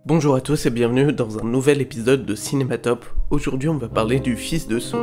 Bonjour à tous et bienvenue dans un nouvel épisode de Cinématop. Aujourd'hui on va parler du fils de Saul.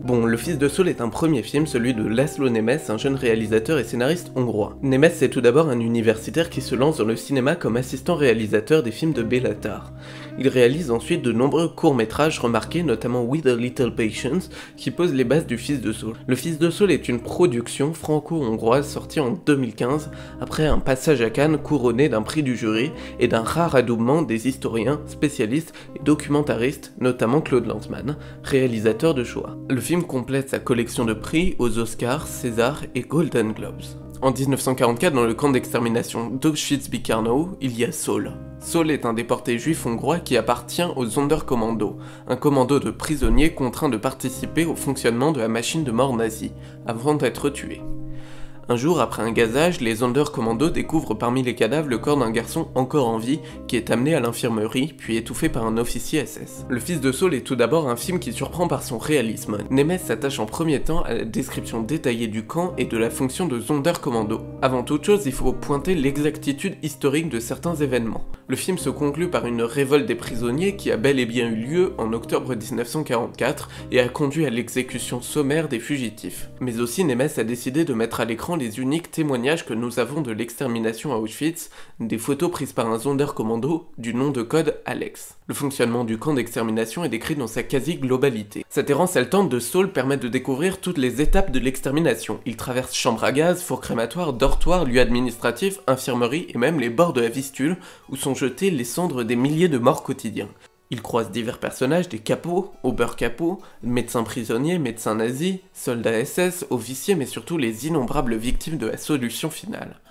Bon, Le Fils de Saul est un premier film, celui de László Nemes, un jeune réalisateur et scénariste hongrois. Nemes est tout d'abord un universitaire qui se lance dans le cinéma comme assistant réalisateur des films de Béla Tarr. Il réalise ensuite de nombreux courts-métrages remarqués, notamment With a Little Patience, qui pose les bases du Fils de Saul. Le Fils de Saul est une production franco-hongroise sortie en 2015, après un passage à Cannes couronné d'un prix du jury et d'un rare adoubement des historiens, spécialistes et documentaristes, notamment Claude Lanzmann, réalisateur de choix. Le film complète sa collection de prix aux Oscars, César et Golden Globes. En 1944, dans le camp d'extermination d'Auschwitz-Birkenau, il y a Saul. Saul est un déporté juif hongrois qui appartient au Sonderkommando, un commando de prisonniers contraints de participer au fonctionnement de la machine de mort nazie, avant d'être tués. Un jour, après un gazage, les Sonderkommando découvrent parmi les cadavres le corps d'un garçon encore en vie qui est amené à l'infirmerie, puis étouffé par un officier SS. Le Fils de Saul est tout d'abord un film qui surprend par son réalisme. Nemes s'attache en premier temps à la description détaillée du camp et de la fonction de Sonderkommando. Avant toute chose, il faut pointer l'exactitude historique de certains événements. Le film se conclut par une révolte des prisonniers qui a bel et bien eu lieu en octobre 1944 et a conduit à l'exécution sommaire des fugitifs. Mais aussi, Nemes a décidé de mettre à l'écran les uniques témoignages que nous avons de l'extermination à Auschwitz, des photos prises par un Sonderkommando du nom de code Alex. Le fonctionnement du camp d'extermination est décrit dans sa quasi-globalité. Cette errance haletante de Saul permet de découvrir toutes les étapes de l'extermination. Il traverse chambres à gaz, fours crématoires, dortoirs, lieux administratifs, infirmeries et même les bords de la Vistule, où sont jetées les cendres des milliers de morts quotidiens. Il croise divers personnages, des capots, obercapots, médecins prisonniers, médecins nazis, soldats SS, officiers, mais surtout les innombrables victimes de la solution finale.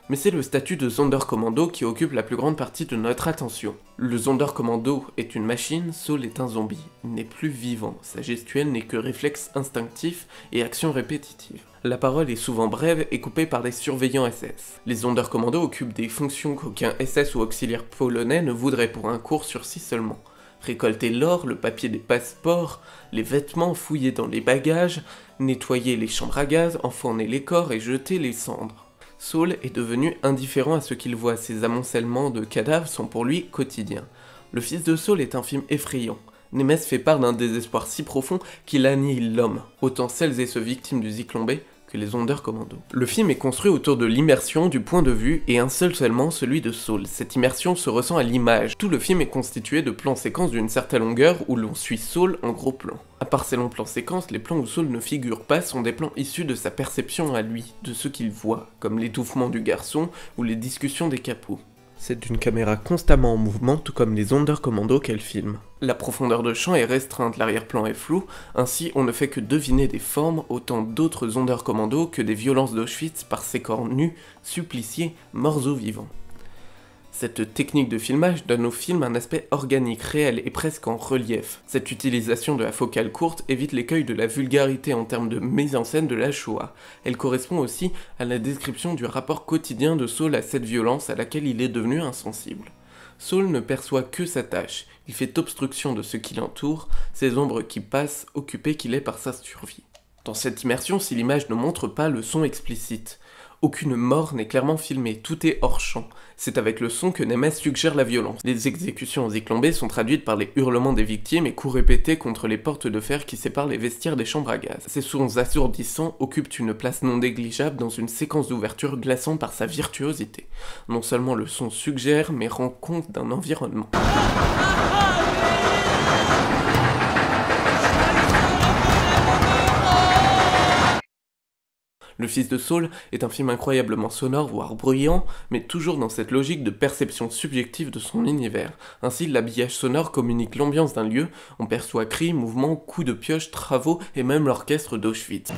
Mais c'est le statut de Sonderkommando qui occupe la plus grande partie de notre attention. Le Sonderkommando est une machine, Saul est un zombie. Il n'est plus vivant, sa gestuelle n'est que réflexe instinctif et action répétitive. La parole est souvent brève et coupée par des surveillants SS. Les Sonderkommando occupent des fonctions qu'aucun SS ou auxiliaire polonais ne voudrait pour un court sursis seulement. Récolter l'or, le papier des passeports, les vêtements, fouiller dans les bagages, nettoyer les chambres à gaz, enfourner les corps et jeter les cendres. Saul est devenu indifférent à ce qu'il voit, ces amoncellements de cadavres sont pour lui quotidiens. Le Fils de Saul est un film effrayant. Nemes fait part d'un désespoir si profond qu'il annihile l'homme, autant celles et ceux victimes du Zyklon B que les Sonderkommando. Le film est construit autour de l'immersion du point de vue et un seul seulement, celui de Saul. Cette immersion se ressent à l'image. Tout le film est constitué de plans séquences d'une certaine longueur où l'on suit Saul en gros plan. À part ces longs plans séquences, les plans où Saul ne figure pas sont des plans issus de sa perception à lui, de ce qu'il voit, comme l'étouffement du garçon ou les discussions des capots. C'est une caméra constamment en mouvement, tout comme les Sonderkommando qu'elle filme. La profondeur de champ est restreinte, l'arrière-plan est flou, ainsi on ne fait que deviner des formes, autant d'autres Sonderkommando que des violences d'Auschwitz par ces corps nus, suppliciés, morts ou vivants. Cette technique de filmage donne au film un aspect organique, réel et presque en relief. Cette utilisation de la focale courte évite l'écueil de la vulgarité en termes de mise en scène de la Shoah. Elle correspond aussi à la description du rapport quotidien de Saul à cette violence à laquelle il est devenu insensible. Saul ne perçoit que sa tâche, il fait obstruction de ce qui l'entoure, ces ombres qui passent, occupé qu'il est par sa survie. Dans cette immersion, si l'image ne montre pas le son explicite, aucune mort n'est clairement filmée, tout est hors champ. C'est avec le son que Nemes suggère la violence. Les exécutions en Zyklon B sont traduites par les hurlements des victimes et coups répétés contre les portes de fer qui séparent les vestiaires des chambres à gaz. Ces sons assourdissants occupent une place non négligeable dans une séquence d'ouverture glaçante par sa virtuosité. Non seulement le son suggère, mais rend compte d'un environnement. Le Fils de Saul est un film incroyablement sonore, voire bruyant, mais toujours dans cette logique de perception subjective de son univers. Ainsi, l'habillage sonore communique l'ambiance d'un lieu, on perçoit cris, mouvements, coups de pioche, travaux et même l'orchestre d'Auschwitz.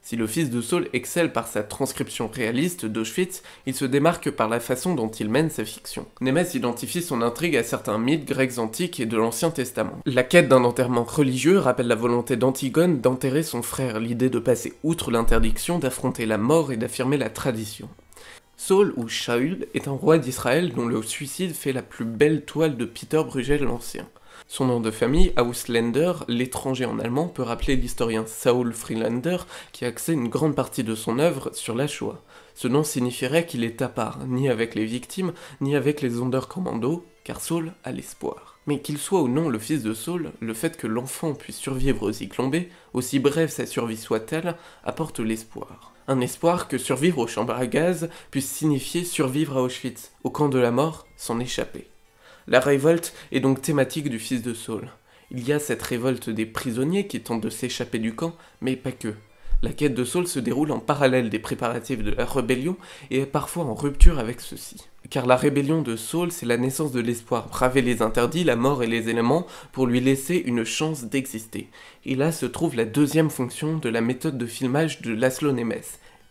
Si le fils de Saul excelle par sa transcription réaliste d'Auschwitz, il se démarque par la façon dont il mène sa fiction. Nemes identifie son intrigue à certains mythes grecs antiques et de l'Ancien Testament. La quête d'un enterrement religieux rappelle la volonté d'Antigone d'enterrer son frère, l'idée de passer outre l'interdiction, d'affronter la mort et d'affirmer la tradition. Saul, ou Shaul, est un roi d'Israël dont le suicide fait la plus belle toile de Peter Bruegel l'Ancien. Son nom de famille, Ausländer, l'étranger en allemand, peut rappeler l'historien Saul Friedlander, qui axait une grande partie de son œuvre sur la Shoah. Ce nom signifierait qu'il est à part, ni avec les victimes, ni avec les Sonderkommando, car Saul a l'espoir. Mais qu'il soit ou non le fils de Saul, le fait que l'enfant puisse survivre aux Zyklon B, aussi brève sa survie soit-elle, apporte l'espoir. Un espoir que survivre aux chambres à gaz puisse signifier survivre à Auschwitz, au camp de la mort, s'en échapper. La révolte est donc thématique du fils de Saul. Il y a cette révolte des prisonniers qui tentent de s'échapper du camp, mais pas que. La quête de Saul se déroule en parallèle des préparatifs de la rébellion et est parfois en rupture avec ceux-ci. Car la rébellion de Saul, c'est la naissance de l'espoir, braver les interdits, la mort et les éléments pour lui laisser une chance d'exister. Et là se trouve la deuxième fonction de la méthode de filmage de Laszlo Nemes,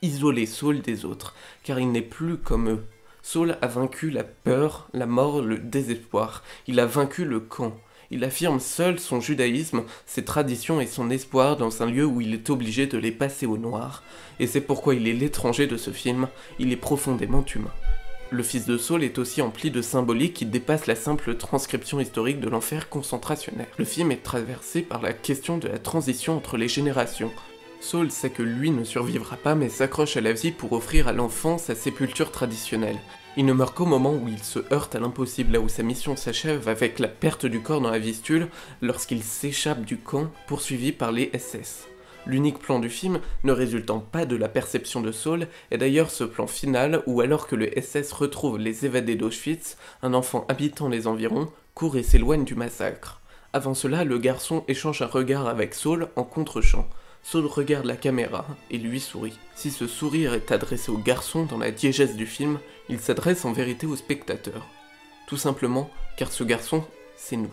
isoler Saul des autres, car il n'est plus comme eux. Saul a vaincu la peur, la mort, le désespoir. Il a vaincu le camp. Il affirme seul son judaïsme, ses traditions et son espoir dans un lieu où il est obligé de les passer au noir. Et c'est pourquoi il est l'étranger de ce film, il est profondément humain. Le fils de Saul est aussi empli de symboliques qui dépassent la simple transcription historique de l'enfer concentrationnaire. Le film est traversé par la question de la transition entre les générations. Saul sait que lui ne survivra pas mais s'accroche à la vie pour offrir à l'enfant sa sépulture traditionnelle. Il ne meurt qu'au moment où il se heurte à l'impossible, là où sa mission s'achève avec la perte du corps dans la vistule, lorsqu'il s'échappe du camp, poursuivi par les SS. L'unique plan du film, ne résultant pas de la perception de Saul, est d'ailleurs ce plan final où alors que le SS retrouve les évadés d'Auschwitz, un enfant habitant les environs court et s'éloigne du massacre. Avant cela, le garçon échange un regard avec Saul en contre-champ. Saul regarde la caméra et lui sourit. Si ce sourire est adressé au garçon dans la diégèse du film, il s'adresse en vérité au spectateur. Tout simplement car ce garçon, c'est nous.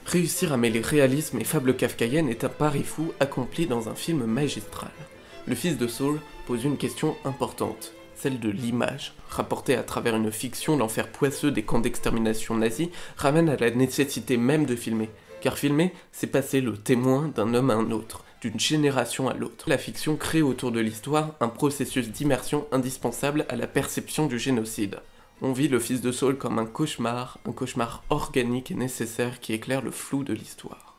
Réussir à mêler réalisme et fable kafkaïenne est un pari fou accompli dans un film magistral. Le fils de Saul pose une question importante, celle de l'image. Rapportée à travers une fiction, l'enfer poisseux des camps d'extermination nazis ramène à la nécessité même de filmer. Car filmer, c'est passer le témoin d'un homme à un autre, d'une génération à l'autre. La fiction crée autour de l'histoire un processus d'immersion indispensable à la perception du génocide. On vit le fils de Saul comme un cauchemar organique et nécessaire qui éclaire le flou de l'histoire.